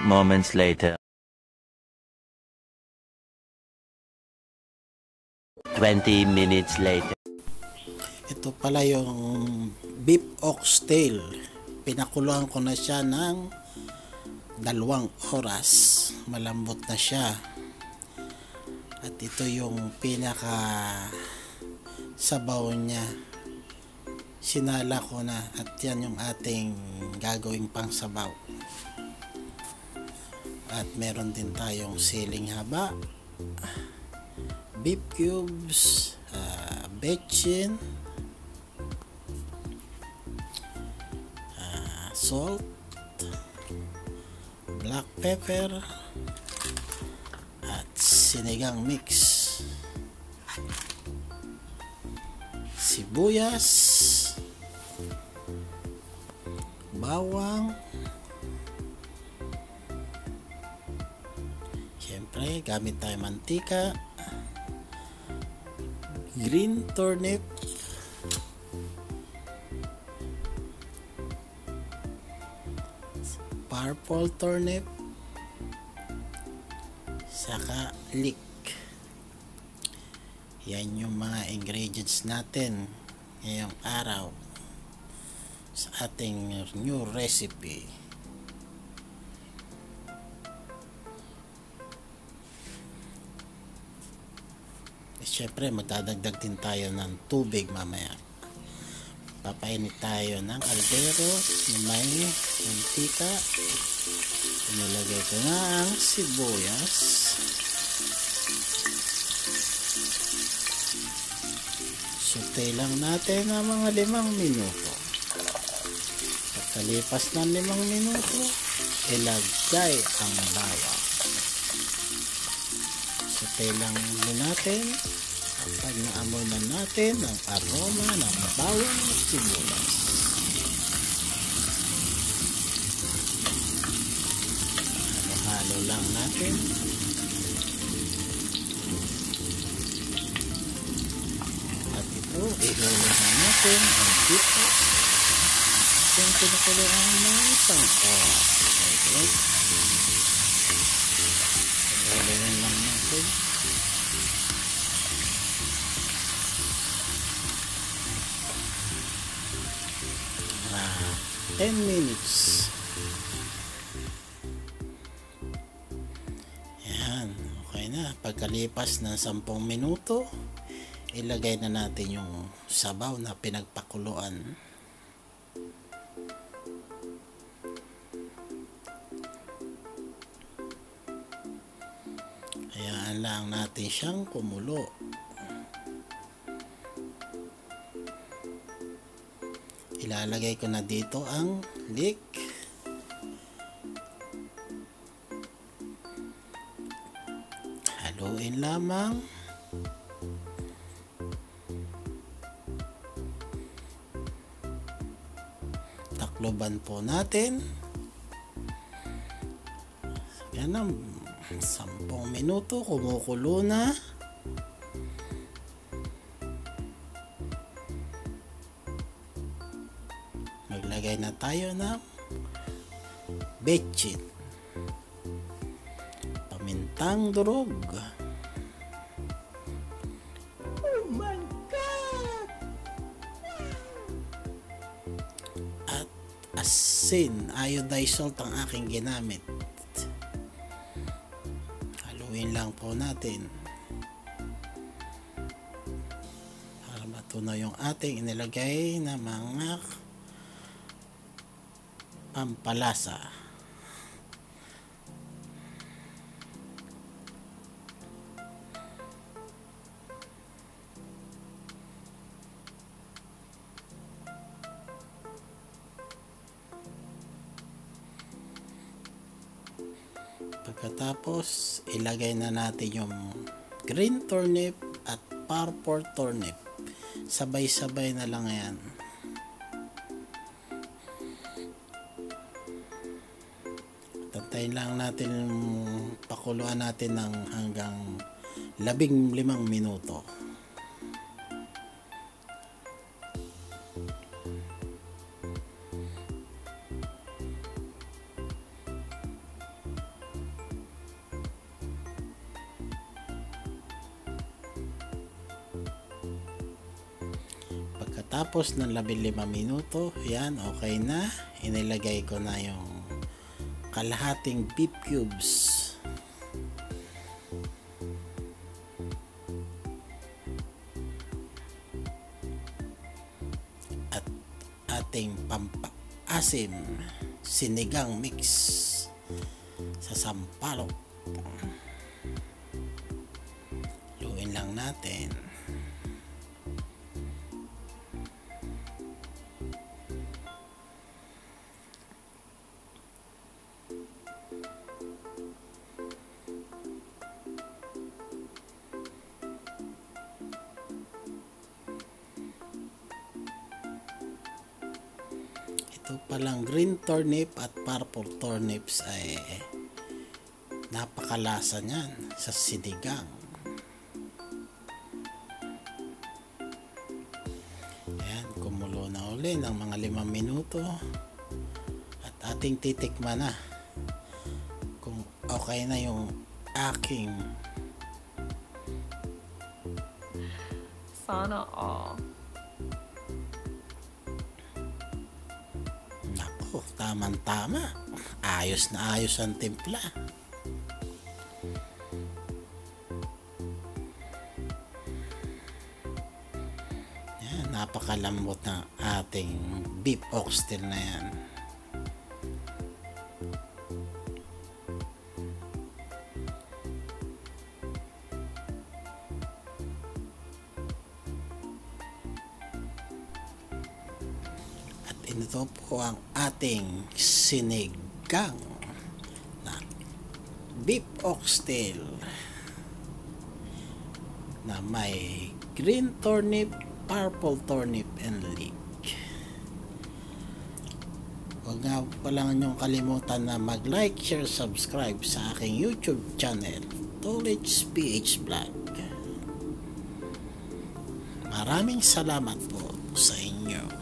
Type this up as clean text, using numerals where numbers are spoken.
moments later. 20 minutes later. Ito pala yung beef oxtail. Pinakuluan ko na siya ng 2 oras. Malambot na siya. At ito yung pinaka sabaw niya. Sinala ko na at yan yung ating gagawing pang sabaw. At meron din tayong siling haba, beef cubes, bechin, salt, black pepper, at sinigang mix, sibuyas, bawang, syempre gamit tayo mantika, green turnip, purple turnip, saka leek. Yan yung mga ingredients natin ngayong araw sa ating new recipe. Siyempre magdadagdag din tayo ng tubig mamaya. Papainit tayo ng kaldero na may mantika. Inilagay ko na ang sibuyas, saute lang natin ng mga 5 minuto. Pagkalipas ng 5 minuto, ilagay ang bawang. Saute lang din natin. Kapag naamoy na natin ang aroma ng bawang at sibuyas, halo lang natin. At ito, ihulog na natin ang dito. Ating pinakuluan ng 1 oras. Okay. Ihulog lang natin. 10 minutes. Yan, okay na. Pagkalipas ng 10 minuto, ilagay na natin yung sabaw na pinagpakuluan. Hayaan lang natin siyang kumulo. Ilalagay ko na dito ang leek. Haluin lamang. Takloban po natin. Yan na, 10 minuto, kumukulo na. Maglagay na tayo ng bechin, pamintang durog, oh my God, at asin, iodized salt ang aking ginamit. Haluin lang po natin para matunaw yung ating inilagay na mga pampalasa. Pagkatapos, ilagay na natin yung green turnip at purple turnip. Sabay-sabay na lang yan. Tantayin lang natin, pakuluan natin ng hanggang 15 minuto. Pagkatapos ng 15 minuto, yan, okay na. Inilagay ko na yung kalahating beef cubes. At ating pampaasim, sinigang mix sa sampalok. Luin lang natin. Ito palang green turnip at purple turnips ay napakalasa niyan sa sinigang. Ayan, kumulo na uli ng mga 5 minuto at ating titikman na kung okay na yung aking sana all. Nako, tamang-tama. Ayos na ayos ang timpla. Yan, napakalambot ng ating beef oxtail na yan. Ito po ang ating sinigang na beef oxtail na may green turnip, purple turnip, and leek. Huwag nga pala niyong kalimutan na mag-like, share, subscribe sa aking YouTube channel, Tolits PH Vlog. Maraming salamat po sa inyo.